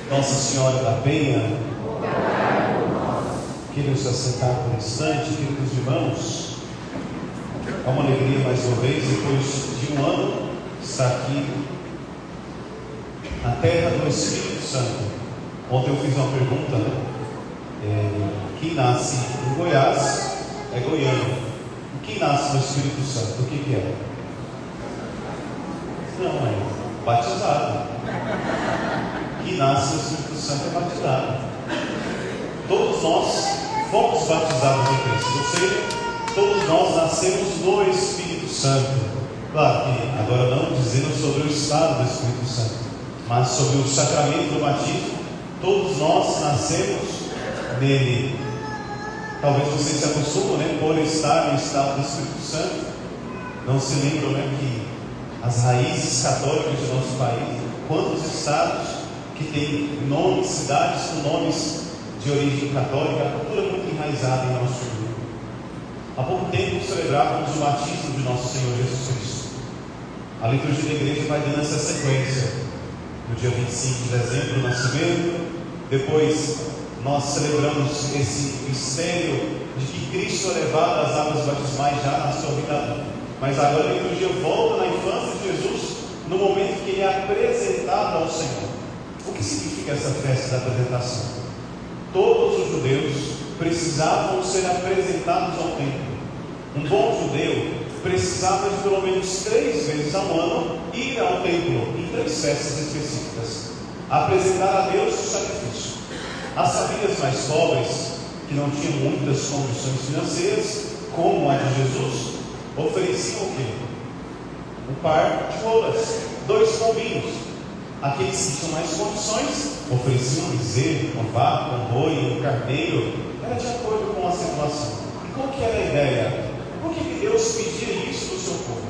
Nossa Senhora da Penha, queridos assentar por um instante, queridos irmãos. É uma alegria mais uma vez, depois de um ano, estar aqui na terra do Espírito Santo. Ontem eu fiz uma pergunta, quem nasce em Goiás é goiano. E quem nasce no Espírito Santo, o que é? Não, é batizado. Quem nasce no Espírito Santo é batizado. Todos nós fomos batizados em Cristo, ou seja, todos nós nascemos no Espírito Santo. Claro que agora não dizendo sobre o estado do Espírito Santo, mas sobre o sacramento do batismo. Todos nós nascemos nele. Talvez vocês se acostumem, por estar no estado do Espírito Santo, não se lembram, que as raízes católicas do nosso país, quantos estados que têm nomes, cidades com nomes de origem católica, a cultura muito enraizada em nosso mundo. Há pouco tempo celebrávamos o batismo de nosso Senhor Jesus Cristo. A liturgia da igreja vai dando essa sequência. No dia 25 de dezembro, o nascimento. Depois nós celebramos esse mistério de que Cristo é levado às águas batismais já na sua vida adulta. Mas agora a liturgia volta na infância de Jesus, no momento que ele é apresentado ao Senhor. O que significa essa festa da apresentação? Todos os judeus precisavam ser apresentados ao templo. Um bom judeu precisava de pelo menos 3 vezes ao ano ir ao templo em 3 festas específicas, apresentar a Deus o sacrifício. As famílias mais pobres, que não tinham muitas condições financeiras, como a de Jesus, ofereciam o quê? Um par de rolas, 2 pombinhos. Aqueles que tinham mais condições ofereciam um bezerro, uma vaca, um boi, um carneiro. Era de acordo com a situação. E qual que era a ideia? Por que Deus pedia isso do seu povo?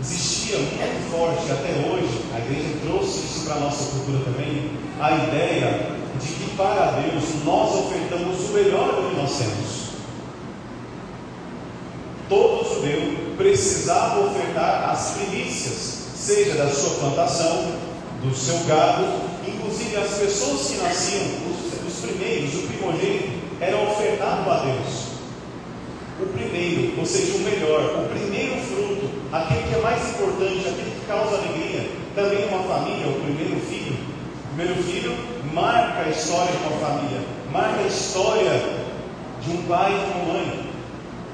Existia muito forte, até hoje, a igreja trouxe isso para a nossa cultura também, a ideia de que para Deus nós ofertamos o melhor do que nós temos. Todo judeu precisava ofertar as primícias, seja da sua plantação, do seu gado. Inclusive as pessoas que nasciam, os primeiros, o primogênito, era ofertado a Deus. O primeiro, ou seja, o melhor, o primeiro fruto, aquele que é mais importante, aquele que causa alegria, também uma família, o primeiro filho. O primeiro filho marca a história de uma família, marca a história de um pai e de uma mãe.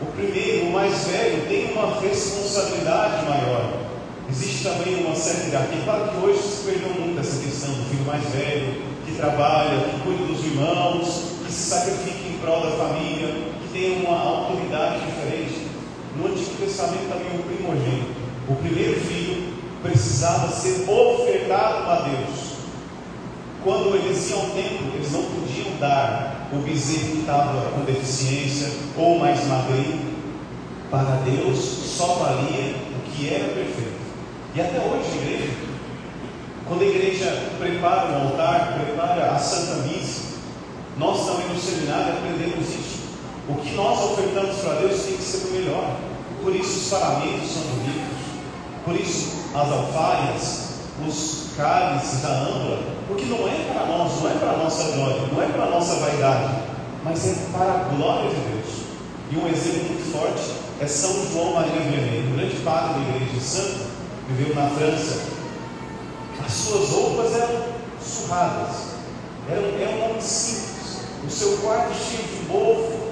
O primeiro, o mais velho, tem uma responsabilidade maior. Existe também uma certa hierarquia. Claro que hoje se perdeu muito essa questão do filho mais velho, que trabalha, que cuida dos irmãos, que se sacrifica em prol da família, que tem uma autoridade diferente. No Antigo Testamento também o primogênito, o primeiro filho, precisava ser ofertado a Deus. Quando eles iam ao templo, eles não podiam dar o bezerro que estava com deficiência ou mais magrinho. Para Deus só valia o que era perfeito. E até hoje a igreja, quando a igreja prepara o altar, prepara a Santa Missa, nós também no seminário aprendemos isso. O que nós ofertamos para Deus tem que ser o melhor. Por isso os paramentos são bonitos, por isso as alfaias, os cálices, a âmbula, porque não é para nós, não é para a nossa glória, não é para a nossa vaidade, mas é para a glória de Deus. E um exemplo muito forte é São João Maria Vianney, o grande padre da igreja santa, viveu na França. As suas roupas eram surradas, eram um homem simples, o seu quarto cheio de mofo,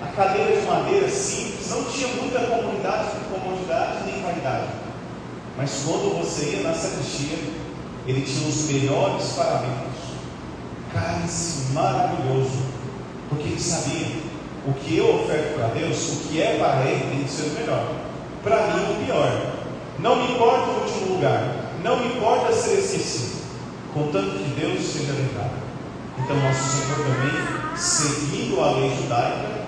a cadeira de madeira simples, não tinha muita comodidade nem vaidade. Mas quando você ia na sacristia, ele tinha os melhores paramentos, cálice maravilhoso, porque ele sabia: o que eu oferto para Deus, o que é para Ele, tem que ser o melhor. Para mim, o pior. Não me importa o último lugar, não me importa ser esquecido, contanto que Deus seja lembrado. Então nosso Senhor também, seguindo a lei judaica,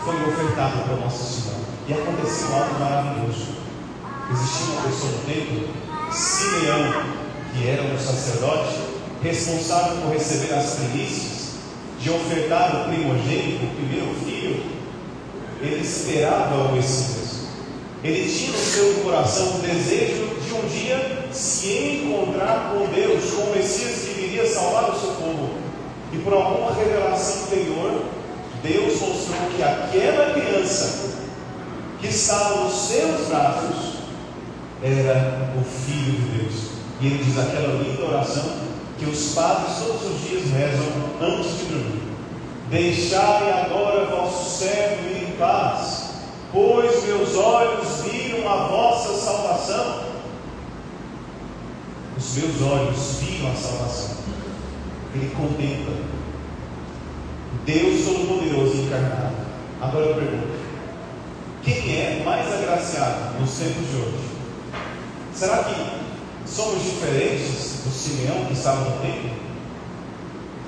foi ofertado para Nossa Senhora. E aconteceu algo maravilhoso. Existia uma pessoa no templo, Simeão, que era um sacerdote responsável por receber as primícias, de ofertar o primogênito, o primeiro filho. Ele esperava o Messias. Ele tinha no seu coração o desejo de um dia se encontrar com Deus, com o Messias que viria por alguma revelação interior, Deus mostrou que aquela criança que estava nos seus braços era o Filho de Deus. E ele diz aquela linda oração que os padres todos os dias rezam antes de dormir: deixai agora vosso servo ir em paz, pois meus olhos viram a vossa salvação. Os meus olhos viram a salvação. Ele contempla Deus Todo-Poderoso encarnado. Agora eu pergunto: quem é mais agraciado nos tempos de hoje? Será que somos diferentes do Simeão que estava no templo?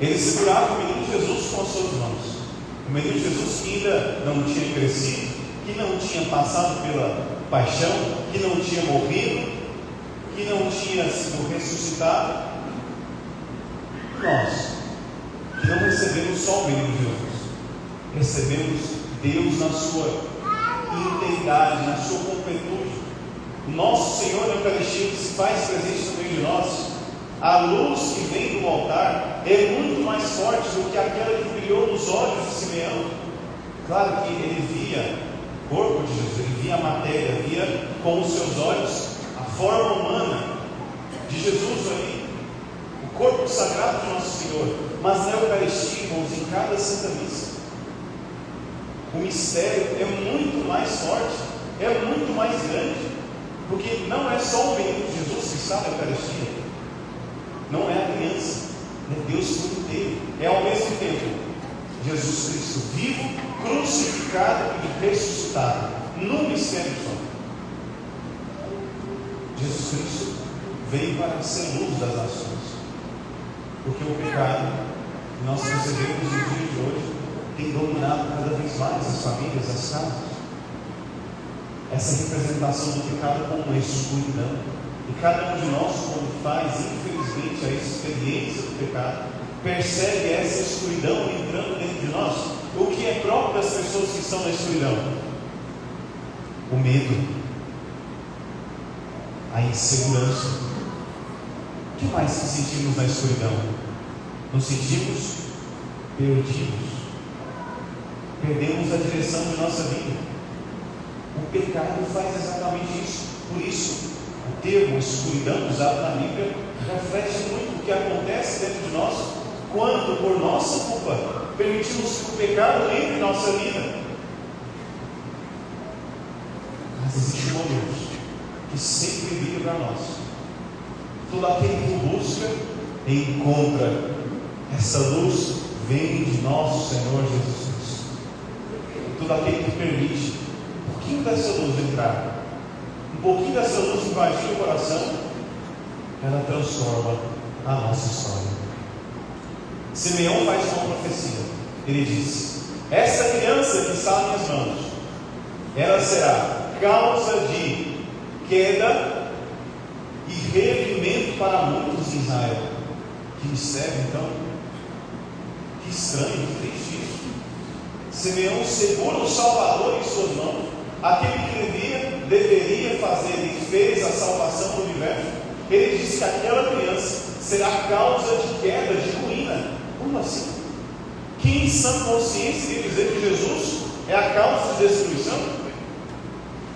Ele segurava o menino Jesus com as suas mãos. O menino Jesus que ainda não tinha crescido, que não tinha passado pela paixão, que não tinha morrido, que não tinha sido ressuscitado. Nós, que não recebemos só o menino Jesus, recebemos Deus na sua integridade, na sua completude. O nosso Senhor na Eucaristia que se faz presente no meio de nós, a luz que vem do altar é muito mais forte do que aquela que brilhou nos olhos de Simeão. Claro que ele via o corpo de Jesus, ele via a matéria, via com os seus olhos a forma humana de Jesus ali, o corpo sagrado de nosso Senhor. Mas na Eucaristia, irmãos, em cada Santa Missa, o mistério é muito mais forte, é muito mais grande, porque não é só o menino Jesus que está na Eucaristia, não é a criança, é Deus por inteiro, é ao mesmo tempo Jesus Cristo vivo, crucificado e ressuscitado, num mistério só. Jesus Cristo veio para ser luz das nações, porque o pecado que nós percebemos no dia de hoje tem dominado cada vez mais as famílias, as casas. Essa representação do pecado como escuridão. E cada um de nós, quando faz, infelizmente, a experiência do pecado, percebe essa escuridão entrando dentro de nós. O que é próprio das pessoas que estão na escuridão? O medo, a insegurança. O que mais sentimos na escuridão? Nos sentimos perdidos. Perdemos a direção de nossa vida. O pecado faz exatamente isso. Por isso, o termo escuridão usado na Bíblia reflete muito o que acontece dentro de nós quando, por nossa culpa, permitimos que o pecado entre em nossa vida. Mas existe uma luz que sempre brilha para nós. Todo aquele que busca encontra. Essa luz vem de nosso Senhor Jesus Cristo. Todo aquele que permite um pouquinho dessa luz entrar, um pouquinho dessa luz invadir o coração, ela transforma a nossa história. Simeão faz uma profecia. Ele diz: essa criança que está nas minhas mãos, ela será causa de queda e revivimento para muitos em Israel. Que mistério, então. Que estranho, que triste isso. Simeão segura o Salvador em suas mãos, aquele que deveria fazer e fez a salvação do universo. Ele diz que aquela criança será causa de queda, de ruína. Como assim? Quem em sã consciência iria dizer que Jesus é a causa de destruição?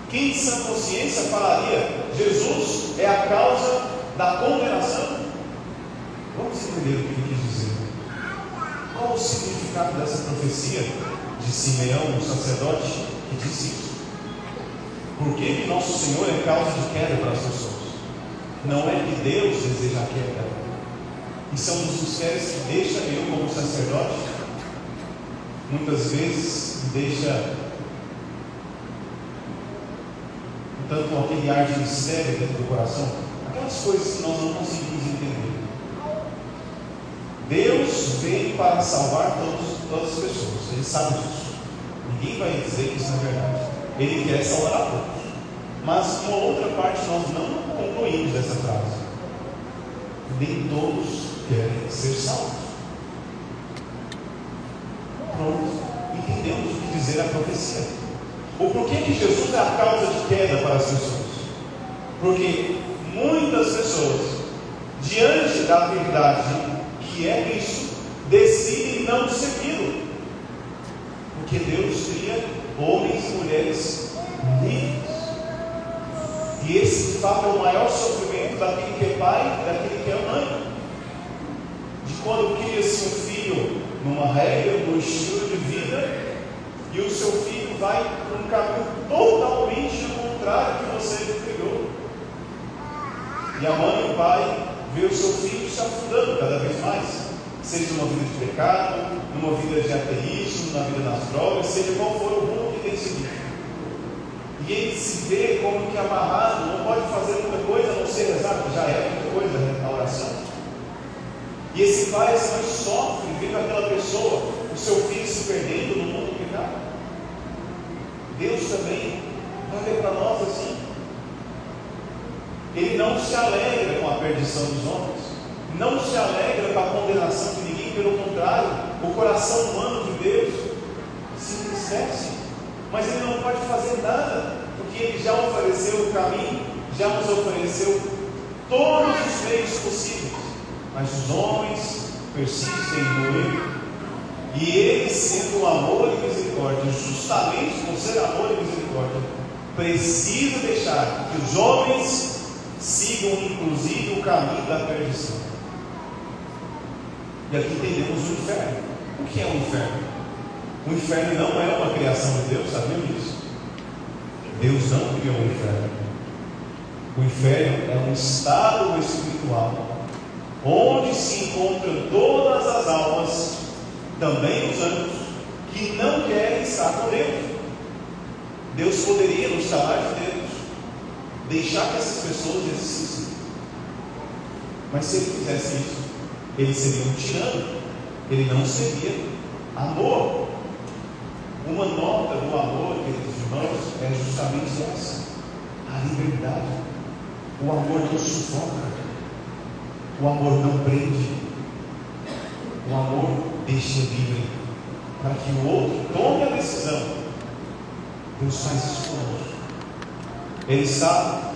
Quem em sã consciência falaria Jesus é a causa da condenação? Vamos entender o que ele quis dizer. Qual o significado dessa profecia de Simeão, o sacerdote, que disse isso? Por que nosso Senhor é causa de queda para as pessoas? Não é que Deus deseja a queda. Isso é um dos mistérios que deixa eu, como sacerdote, muitas vezes deixa tanto aquele ar de mistério dentro do coração, aquelas coisas que nós não conseguimos entender. Deus veio para salvar todas as pessoas, Ele sabe disso. Ninguém vai dizer que isso não é verdade. Ele quer salvar a todos. Mas uma outra parte nós não concluímos dessa frase. Nem todos querem ser salvos. Pronto, entendemos o que dizer a profecia. O porquê que Jesus é a causa de queda para as pessoas? Porque muitas pessoas, diante da verdade que é Cristo, decidem não segui-lo, porque Deus cria homens e mulheres livres. E esse de fato é o maior sofrimento daquele que é pai e daquele que é mãe. De quando cria-se um filho numa regra, num estilo de vida, e o seu filho vai por um caminho totalmente contrário que você criou. E a mãe e o pai vê o seu filho se afundando cada vez mais, seja numa vida de pecado, numa vida de ateísmo, na vida das drogas, seja qual for o rumo que tem seguido. E ele se vê como que amarrado, não pode fazer muita coisa a não ser rezar, porque já é muita coisa, né, a oração. E esse pai e essa mãe sofre vendo aquela pessoa, o seu filho se perdendo no mundo do pecado. Deus também vai ver para nós assim. Ele não se alegra com a perdição dos homens, não se alegra com a condenação de ninguém, pelo contrário, o coração humano de Deus se entristece, mas ele não pode fazer nada, porque ele já ofereceu o caminho, já nos ofereceu todos os meios possíveis, mas os homens persistem no erro, e ele, sendo o amor e misericórdia, justamente por ser amor e misericórdia, precisa deixar que os homens sigam inclusive o caminho da perdição. E aqui entendemos o inferno. O que é o inferno? O inferno não é uma criação de Deus, sabiam disso? Deus não criou o inferno. O inferno é um estado espiritual onde se encontram todas as almas, também os anjos, que não querem estar com Deus. Deus poderia, nos chamar de Deus, deixar que essas pessoas existissem, mas se ele fizesse isso, ele seria um tirano, ele não seria amor. Uma nota do amor, queridos irmãos, é justamente essa: a liberdade. O amor não sufoca, o amor não prende, o amor deixa livre, para que o outro tome a decisão. Deus faz isso conosco. Ele está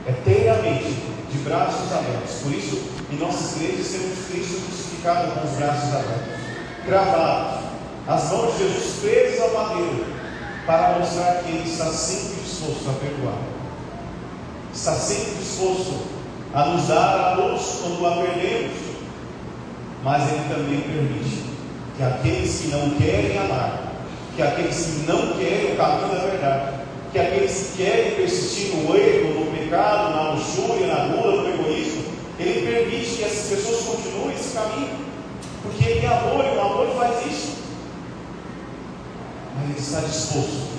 eternamente de braços abertos. Por isso, em nossas igrejas temos Cristo crucificado com os braços abertos, cravados, as mãos de Jesus presas ao madeiro, para mostrar que Ele está sempre disposto a perdoar, está sempre disposto a nos dar a luz quando a perdemos, mas Ele também permite que aqueles que não querem amar, que aqueles que não querem o caminho da verdade, que aqueles que querem persistir no erro, no pecado, na luxúria, na gula, no egoísmo, Ele permite que essas pessoas continuem esse caminho, porque Ele é amor e o amor faz isso. Mas Ele está disposto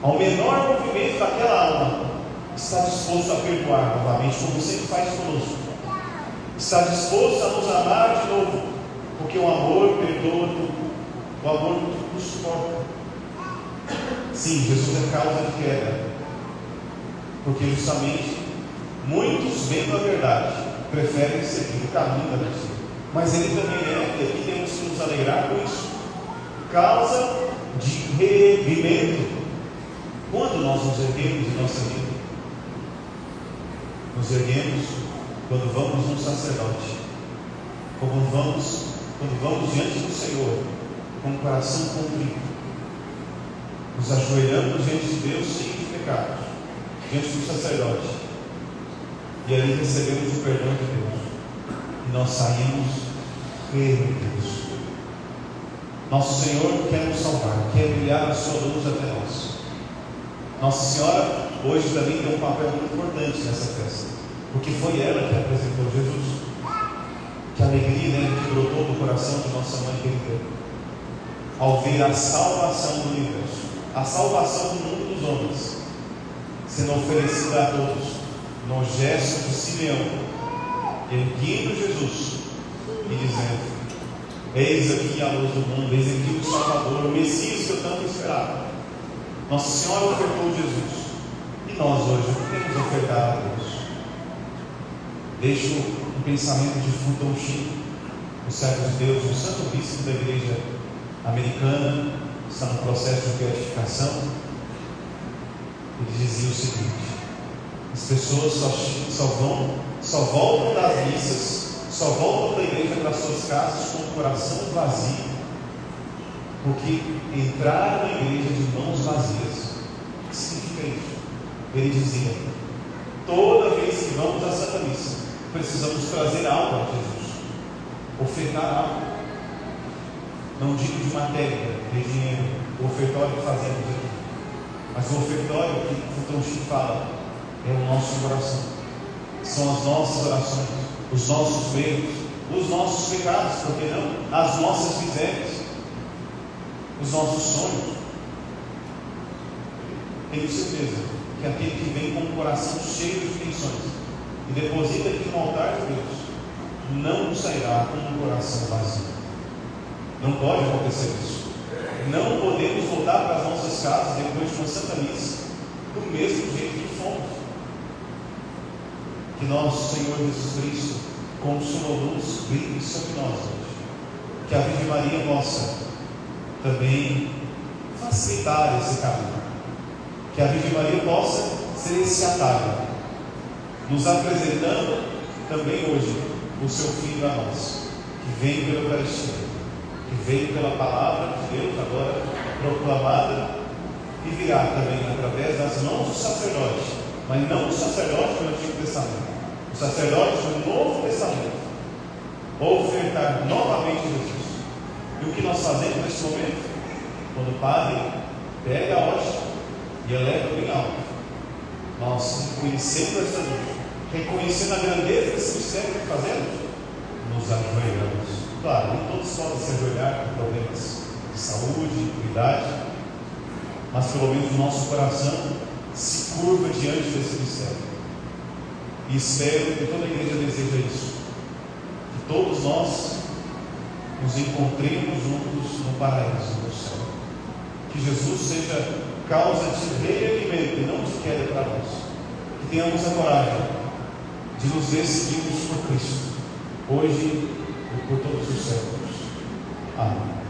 ao menor movimento daquela alma, está disposto a perdoar novamente, como sempre faz conosco, está disposto a nos amar de novo, porque o amor perdoa tudo, o amor tudo nos suporta. Sim, Jesus é causa de queda, porque justamente muitos, vendo a verdade, preferem seguir o caminho da mentira, mas Ele também é, e aqui temos que nos alegrar com isso, causa de reerguimento. Quando nós nos erguemos em nossa vida? Nos erguemos quando vamos no sacerdote, quando vamos diante do Senhor com o coração contrito, nos ajoelhamos diante de Deus cheio de pecados, diante do sacerdote, e ali recebemos o perdão de Deus, e nós saímos reerguidos. Nosso Senhor quer nos salvar, quer brilhar a sua luz até nós. Nossa Senhora hoje também tem um papel muito importante nessa festa, porque foi ela que apresentou Jesus. Que alegria, né, que brotou do coração de nossa mãe querida, ao ver a salvação do universo, a salvação do mundo dos homens, sendo oferecida a todos, no gesto de Simeão, erguendo Jesus e dizendo: eis aqui a luz do mundo, eis aqui o Salvador, o Messias que eu tanto esperava. Nossa Senhora ofertou Jesus, e nós hoje podemos ofertar a Deus. Deixo um pensamento de Fulton Sheen, o servo de Deus, o santo bispo da igreja americana, está no processo de beatificação. Ele dizia o seguinte: as pessoas só voltam das missas, só voltam para a igreja, para suas casas, com o coração vazio, porque entraram na igreja de mãos vazias. O que significa isso? Ele dizia: toda vez que vamos à Santa Missa, precisamos trazer algo a Jesus, ofertar algo. Não digo de matéria, de dinheiro, o ofertório que fazemos aqui, mas o ofertório que o Tom Chico fala é o nosso coração, são as nossas orações, os nossos medos, os nossos pecados, por que não? As nossas misérias, os nossos sonhos. Tenho certeza que aquele que vem com o coração cheio de intenções e deposita aqui no altar de Deus, não sairá com um coração vazio. Não pode acontecer isso. Não podemos voltar para as nossas casas depois de uma Santa Missa do mesmo jeito que fomos. Que nosso Senhor Jesus Cristo, com sua luz, brilhe sobre nós hoje. Que a Virgem Maria possa também facilitar esse caminho. Que a Virgem Maria possa ser esse atalho, nos apresentando também hoje o seu Filho a nós, que vem pela Eucaristia, que veio pela palavra de Deus agora proclamada, e virá também através das mãos do sacerdote, mas não o sacerdote do Antigo Testamento, o sacerdote do Novo Testamento, ofertar novamente Jesus. E o que nós fazemos nesse momento? Quando o Padre pega a hóstia e eleva bem alto, nós reconhecendo essa luz, reconhecendo a grandeza desse mistério que fazemos, nos ajoelhamos. Claro, nem todos podem se ajoelhar com problemas de saúde, de idade, mas pelo menos o nosso coração se curva diante desse mistério. E espero que toda a igreja deseja isso, que todos nós nos encontremos juntos no paraíso do céu. Que Jesus seja causa de reerguimento e não de queda para nós. Que tenhamos a coragem de nos decidirmos por Cristo, hoje e por todos os séculos. Amém.